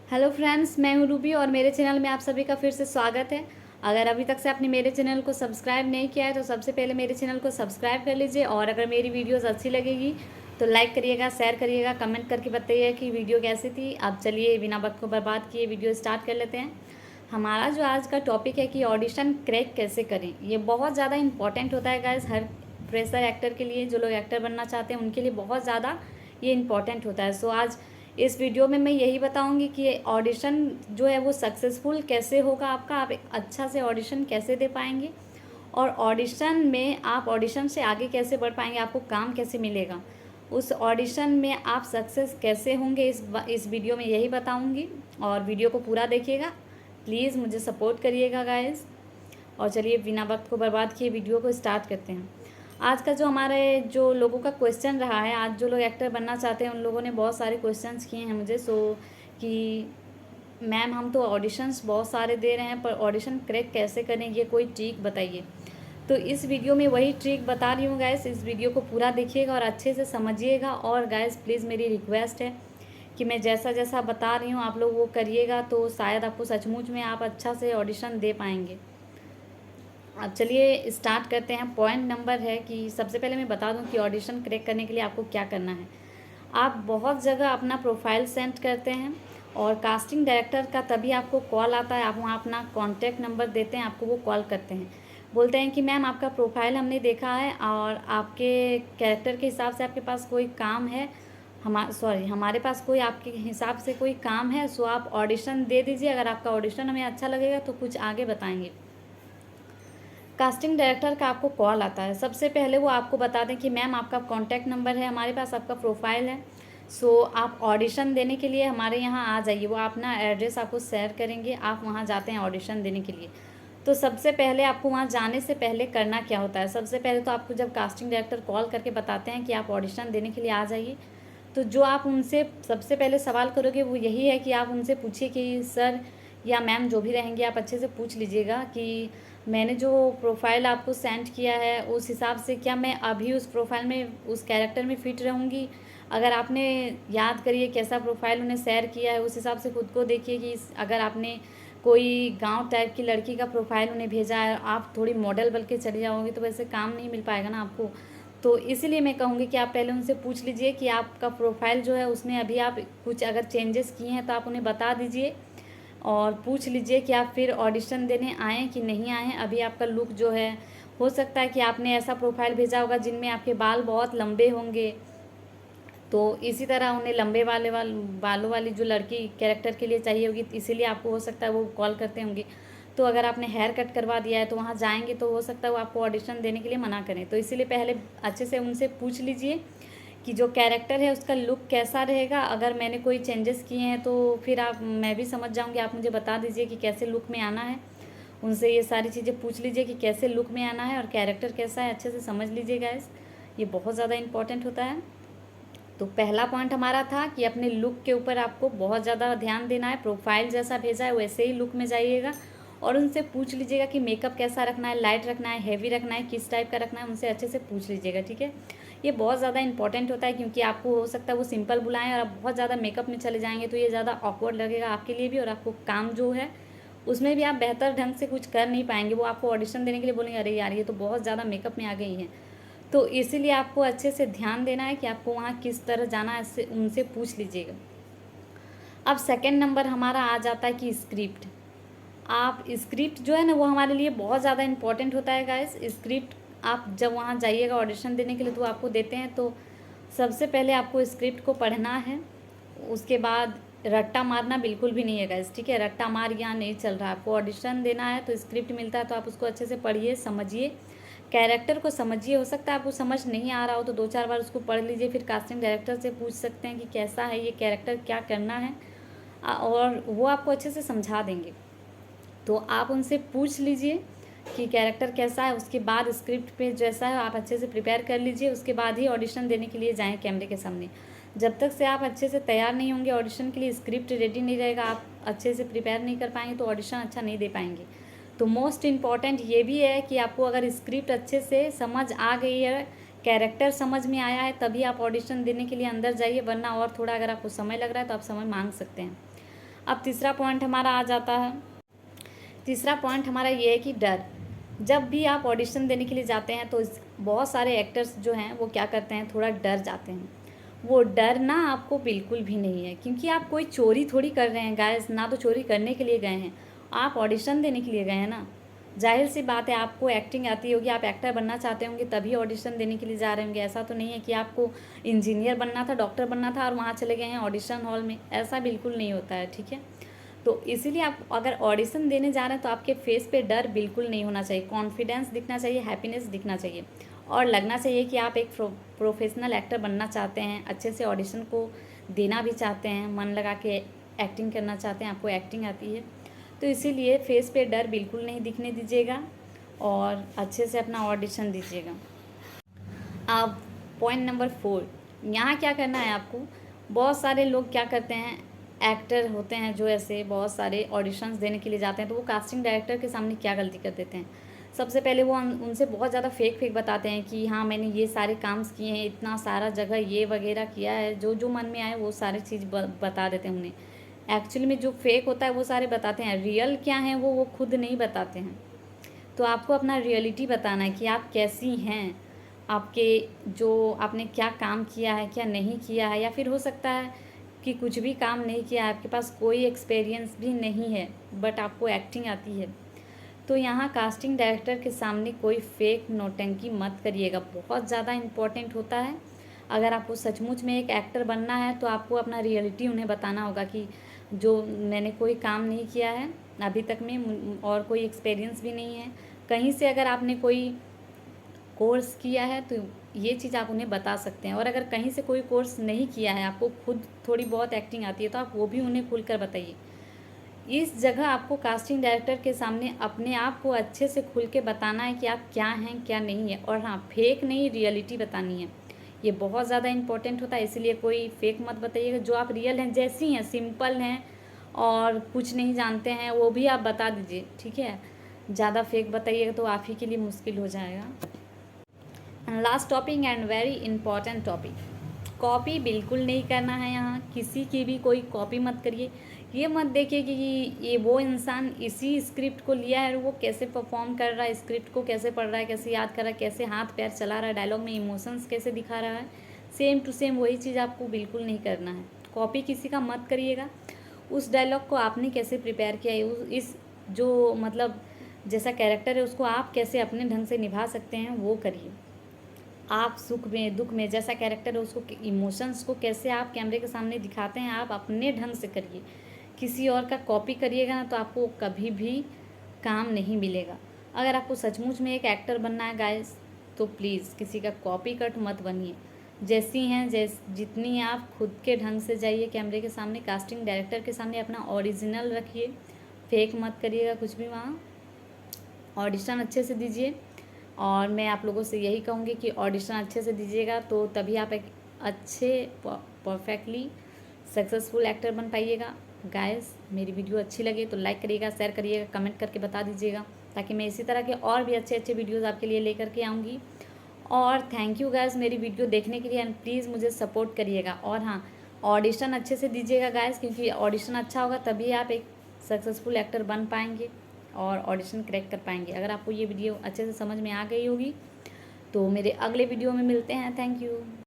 Hello friends, मैं हूँ Ruby और मेरे चैनल में आप सभी का फिर से स्वागत है। अगर अभी तक से आपने मेरे चैनल को सब्सक्राइब नहीं किया है तो सबसे पहले मेरे चैनल को सब्सक्राइब कर लीजिए और अगर मेरी वीडियोस अच्छी लगेगी तो लाइक करिएगा, शेयर करिएगा, कमेंट करके बताइए कि वीडियो कैसी थी। अब चलिए बिना वक्त को बर्बाद किए वीडियो स्टार्ट कर लेते हैं। हमारा जो आज का टॉपिक है कि ऑडिशन क्रैक कैसे करें, ये बहुत ज़्यादा इंपॉर्टेंट होता है गाइस। हर फ्रेशर एक्टर के लिए, जो लोग एक्टर बनना चाहते हैं उनके लिए बहुत ज़्यादा ये इम्पॉर्टेंट होता है। सो आज इस वीडियो में मैं यही बताऊंगी कि ऑडिशन जो है वो सक्सेसफुल कैसे होगा आपका, आप एक अच्छा से ऑडिशन कैसे दे पाएंगे और ऑडिशन में आप ऑडिशन से आगे कैसे बढ़ पाएंगे, आपको काम कैसे मिलेगा, उस ऑडिशन में आप सक्सेस कैसे होंगे, इस वीडियो में यही बताऊंगी। और वीडियो को पूरा देखिएगा, प्लीज़ मुझे सपोर्ट करिएगा गाइस। और चलिए बिना वक्त को बर्बाद किए वीडियो को स्टार्ट करते हैं। आज का जो हमारे जो लोगों का क्वेश्चन रहा है, आज जो लोग एक्टर बनना चाहते हैं उन लोगों ने बहुत सारे क्वेश्चंस किए हैं मुझे। कि मैम हम तो ऑडिशंस बहुत सारे दे रहे हैं पर ऑडिशन क्रैक कैसे करें, ये कोई ट्रिक बताइए। तो इस वीडियो में वही ट्रिक बता रही हूँ गाइस। इस वीडियो को पूरा देखिएगा और अच्छे से समझिएगा। और गाइस प्लीज़ मेरी रिक्वेस्ट है कि मैं जैसा जैसा बता रही हूँ आप लोग वो करिएगा तो शायद आपको सचमुच में आप अच्छा से ऑडिशन दे पाएंगे। अब चलिए स्टार्ट करते हैं। पॉइंट नंबर है कि सबसे पहले मैं बता दूं कि ऑडिशन क्रैक करने के लिए आपको क्या करना है। आप बहुत जगह अपना प्रोफाइल सेंड करते हैं और कास्टिंग डायरेक्टर का तभी आपको कॉल आता है, आप वहाँ अपना कॉन्टैक्ट नंबर देते हैं, आपको वो कॉल करते हैं, बोलते हैं कि मैम आपका प्रोफाइल हमने देखा है और आपके कैरेक्टर के हिसाब से आपके पास कोई काम है, हमारे पास कोई आपके हिसाब से कोई काम है, सो आप ऑडिशन दे दीजिए। अगर आपका ऑडिशन हमें अच्छा लगेगा तो कुछ आगे बताएंगे। कास्टिंग डायरेक्टर का आपको कॉल आता है, सबसे पहले वो आपको बता दें कि मैम आपका कॉन्टैक्ट नंबर है हमारे पास, आपका प्रोफाइल है, सो आप ऑडिशन देने के लिए हमारे यहाँ आ जाइए। वो अपना एड्रेस आपको शेयर करेंगे, आप वहाँ जाते हैं ऑडिशन देने के लिए। तो सबसे पहले आपको वहाँ जाने से पहले करना क्या होता है, सबसे पहले तो आपको जब कास्टिंग डायरेक्टर कॉल करके बताते हैं कि आप ऑडिशन देने के लिए आ जाइए, तो जो आप उनसे सबसे पहले सवाल करोगे वो यही है कि आप उनसे पूछिए कि सर या मैम जो भी रहेंगे आप अच्छे से पूछ लीजिएगा कि मैंने जो प्रोफाइल आपको सेंड किया है उस हिसाब से क्या मैं अभी उस प्रोफाइल में उस कैरेक्टर में फ़िट रहूँगी। अगर आपने याद करिए कैसा प्रोफाइल उन्हें शेयर किया है, उस हिसाब से खुद को देखिए कि अगर आपने कोई गांव टाइप की लड़की का प्रोफाइल उन्हें भेजा है, आप थोड़ी मॉडल बन के चली जाओगे तो वैसे काम नहीं मिल पाएगा ना आपको। तो इसीलिए मैं कहूँगी कि आप पहले उनसे पूछ लीजिए कि आपका प्रोफाइल जो है उसमें अभी आप कुछ अगर चेंजेस किए हैं तो आप उन्हें बता दीजिए और पूछ लीजिए कि आप फिर ऑडिशन देने आएँ कि नहीं आए हैं। अभी आपका लुक जो है, हो सकता है कि आपने ऐसा प्रोफाइल भेजा होगा जिनमें आपके बाल बहुत लंबे होंगे, तो इसी तरह उन्हें लंबे बालों वाली जो लड़की कैरेक्टर के लिए चाहिए होगी, इसीलिए आपको हो सकता है वो कॉल करते होंगे। तो अगर आपने हेयर कट करवा दिया है तो वहाँ जाएंगे तो हो सकता है वो आपको ऑडिशन देने के लिए मना करें। तो इसीलिए पहले अच्छे से उनसे पूछ लीजिए कि जो कैरेक्टर है उसका लुक कैसा रहेगा। अगर मैंने कोई चेंजेस किए हैं तो फिर मैं भी समझ जाऊंगी, आप मुझे बता दीजिए कि कैसे लुक में आना है। उनसे ये सारी चीज़ें पूछ लीजिए कि कैसे लुक में आना है और कैरेक्टर कैसा है, अच्छे से समझ लीजिए गाइस, ये बहुत ज़्यादा इंपॉर्टेंट होता है। तो पहला पॉइंट हमारा था कि अपने लुक के ऊपर आपको बहुत ज़्यादा ध्यान देना है। प्रोफाइल जैसा भेजा है वैसे ही लुक में जाइएगा और उनसे पूछ लीजिएगा कि मेकअप कैसा रखना है, लाइट रखना है, हैवी रखना है, किस टाइप का रखना है, उनसे अच्छे से पूछ लीजिएगा, ठीक है। ये बहुत ज़्यादा इंपॉर्टेंट होता है क्योंकि आपको हो सकता है वो सिंपल बुलाएं और आप बहुत ज़्यादा मेकअप में चले जाएंगे तो ये ज़्यादा ऑकवर्ड लगेगा आपके लिए भी और आपको काम जो है उसमें भी आप बेहतर ढंग से कुछ कर नहीं पाएंगे। वो आपको ऑडिशन देने के लिए बोलेंगे अरे यार ये तो बहुत ज़्यादा मेकअप में आ गई है। तो इसीलिए आपको अच्छे से ध्यान देना है कि आपको वहाँ किस तरह जाना है, इससे उनसे पूछ लीजिएगा। अब सेकंड नंबर हमारा आ जाता है कि स्क्रिप्ट। आप स्क्रिप्ट जो है ना वो हमारे लिए बहुत ज़्यादा इंपॉर्टेंट होता है गाइस। स्क्रिप्ट आप जब वहाँ जाइएगा ऑडिशन देने के लिए तो आपको देते हैं, तो सबसे पहले आपको स्क्रिप्ट को पढ़ना है। उसके बाद रट्टा मारना बिल्कुल भी नहीं है गाइस, ठीक है। रट्टा मार यहाँ नहीं चल रहा है, आपको ऑडिशन देना है तो स्क्रिप्ट मिलता है तो आप उसको अच्छे से पढ़िए, समझिए, कैरेक्टर को समझिए। हो सकता है आपको समझ नहीं आ रहा हो तो 2-4 बार उसको पढ़ लीजिए, फिर कास्टिंग डायरेक्टर से पूछ सकते हैं कि कैसा है ये कैरेक्टर, क्या करना है, और वो आपको अच्छे से समझा देंगे। तो आप उनसे पूछ लीजिए कि कैरेक्टर कैसा है, उसके बाद स्क्रिप्ट पे जैसा है आप अच्छे से प्रिपेयर कर लीजिए, उसके बाद ही ऑडिशन देने के लिए जाएं कैमरे के सामने। जब तक से आप अच्छे से तैयार नहीं होंगे ऑडिशन के लिए, स्क्रिप्ट रेडी नहीं रहेगा, आप अच्छे से प्रिपेयर नहीं कर पाएंगे तो ऑडिशन अच्छा नहीं दे पाएंगे। तो मोस्ट इम्पॉर्टेंट ये भी है कि आपको अगर स्क्रिप्ट अच्छे से समझ आ गई है, कैरेक्टर समझ में आया है, तभी आप ऑडिशन देने के लिए अंदर जाइए, वरना और थोड़ा अगर आपको समय लग रहा है तो आप समय मांग सकते हैं। अब तीसरा पॉइंट हमारा आ जाता है। तीसरा पॉइंट हमारा ये है कि डर। जब भी आप ऑडिशन देने के लिए जाते हैं तो बहुत सारे एक्टर्स जो हैं वो क्या करते हैं, थोड़ा डर जाते हैं। वो डर ना आपको बिल्कुल भी नहीं है, क्योंकि आप कोई चोरी थोड़ी कर रहे हैं गाइस, ना तो चोरी करने के लिए गए हैं, आप ऑडिशन देने के लिए गए हैं ना। जाहिर सी बात है, आपको एक्टिंग आती होगी, आप एक्टर बनना चाहते होंगे तभी ऑडिशन देने के लिए जा रहे होंगे। ऐसा तो नहीं है कि आपको इंजीनियर बनना था, डॉक्टर बनना था और वहाँ चले गए हैं ऑडिशन हॉल में, ऐसा बिल्कुल नहीं होता है, ठीक है। तो इसीलिए आप अगर ऑडिशन देने जा रहे हैं तो आपके फेस पे डर बिल्कुल नहीं होना चाहिए, कॉन्फिडेंस दिखना चाहिए, हैप्पीनेस दिखना चाहिए और लगना चाहिए कि आप एक प्रोफेशनल एक्टर बनना चाहते हैं, अच्छे से ऑडिशन को देना भी चाहते हैं, मन लगा के एक्टिंग करना चाहते हैं, आपको एक्टिंग आती है। तो इसीलिए फेस पे डर बिल्कुल नहीं दिखने दीजिएगा और अच्छे से अपना ऑडिशन दीजिएगा। अब पॉइंट नंबर 4, यहाँ क्या करना है आपको। बहुत सारे लोग क्या करते हैं, एक्टर होते हैं जो ऐसे बहुत सारे ऑडिशंस देने के लिए जाते हैं, तो वो कास्टिंग डायरेक्टर के सामने क्या गलती कर देते हैं। सबसे पहले वो उनसे बहुत ज़्यादा फेक बताते हैं कि हाँ मैंने ये सारे काम किए हैं, इतना सारा जगह ये वगैरह किया है, जो जो मन में आए वो सारी चीज़ बता देते हैं उन्हें। एक्चुअली में जो फेक होता है वो सारे बताते हैं, रियल क्या है वो खुद नहीं बताते हैं। तो आपको अपना रियलिटी बताना है कि आप कैसी हैं, आपके जो आपने क्या काम किया है, क्या नहीं किया है, या फिर हो सकता है कि कुछ भी काम नहीं किया है, आपके पास कोई एक्सपीरियंस भी नहीं है बट आपको एक्टिंग आती है। तो यहाँ कास्टिंग डायरेक्टर के सामने कोई फेक नौटंकी मत करिएगा, बहुत ज़्यादा इम्पॉर्टेंट होता है। अगर आपको सचमुच में एक एक्टर बनना है तो आपको अपना रियलिटी उन्हें बताना होगा कि जो मैंने कोई काम नहीं किया है अभी तक में और कोई एक्सपीरियंस भी नहीं है। कहीं से अगर आपने कोई कोर्स किया है तो ये चीज़ आप उन्हें बता सकते हैं, और अगर कहीं से कोई कोर्स नहीं किया है, आपको खुद थोड़ी बहुत एक्टिंग आती है, तो आप वो भी उन्हें खुलकर बताइए। इस जगह आपको कास्टिंग डायरेक्टर के सामने अपने आप को अच्छे से खुल के बताना है कि आप क्या हैं क्या नहीं है, और हाँ फेक नहीं, रियलिटी बतानी है। ये बहुत ज़्यादा इम्पोर्टेंट होता है, इसीलिए कोई फेक मत बताइएगा। जो आप रियल हैं, जैसी हैं, सिंपल हैं और कुछ नहीं जानते हैं, वो भी आप बता दीजिए, ठीक है। ज़्यादा फेक बताइएगा तो आप ही के लिए मुश्किल हो जाएगा। And last topic and very important topic, copy बिल्कुल नहीं करना है। यहाँ किसी की भी कोई कॉपी मत करिए। ये मत देखिए कि ये वो इंसान इसी स्क्रिप्ट को लिया है और वो कैसे परफॉर्म कर रहा है, स्क्रिप्ट को कैसे पढ़ रहा है, कैसे याद कर रहा है, कैसे हाथ पैर चला रहा है, डायलॉग में इमोशंस कैसे दिखा रहा है, सेम टू सेम वही चीज़ आपको बिल्कुल नहीं करना है। कॉपी किसी का मत करिएगा। उस डायलॉग को आपने कैसे प्रिपेयर किया है, इस जो मतलब जैसा कैरेक्टर है उसको आप कैसे अपने ढंग से निभा सकते हैं वो करिए। आप सुख में दुख में जैसा कैरेक्टर है उसको, इमोशंस को कैसे आप कैमरे के सामने दिखाते हैं, आप अपने ढंग से करिए। किसी और का कॉपी करिएगा ना तो आपको कभी भी काम नहीं मिलेगा। अगर आपको सचमुच में एक एक्टर बनना है गाइस, तो प्लीज़ किसी का कॉपी कट मत बनिए। जैसी हैं जितनी आप खुद के ढंग से जाइए कैमरे के सामने, कास्टिंग डायरेक्टर के सामने अपना ओरिजिनल रखिए, फेक मत करिएगा कुछ भी। वहाँ ऑडिशन अच्छे से दीजिए, और मैं आप लोगों से यही कहूँगी कि ऑडिशन अच्छे से दीजिएगा तो तभी आप एक अच्छे परफेक्टली सक्सेसफुल एक्टर बन पाइएगा। गाइस मेरी वीडियो अच्छी लगे तो लाइक करिएगा, शेयर करिएगा, कमेंट करके बता दीजिएगा, ताकि मैं इसी तरह के और भी अच्छे अच्छे वीडियोस आपके लिए लेकर के आऊँगी। और थैंक यू गाइस मेरी वीडियो देखने के लिए, एंड प्लीज़ मुझे सपोर्ट करिएगा। और हाँ, ऑडिशन अच्छे से दीजिएगा गाइस, क्योंकि ऑडिशन अच्छा होगा तभी आप एक सक्सेसफुल एक्टर बन पाएंगे और ऑडिशन क्रैक कर पाएंगे। अगर आपको ये वीडियो अच्छे से समझ में आ गई होगी तो मेरे अगले वीडियो में मिलते हैं। Thank you.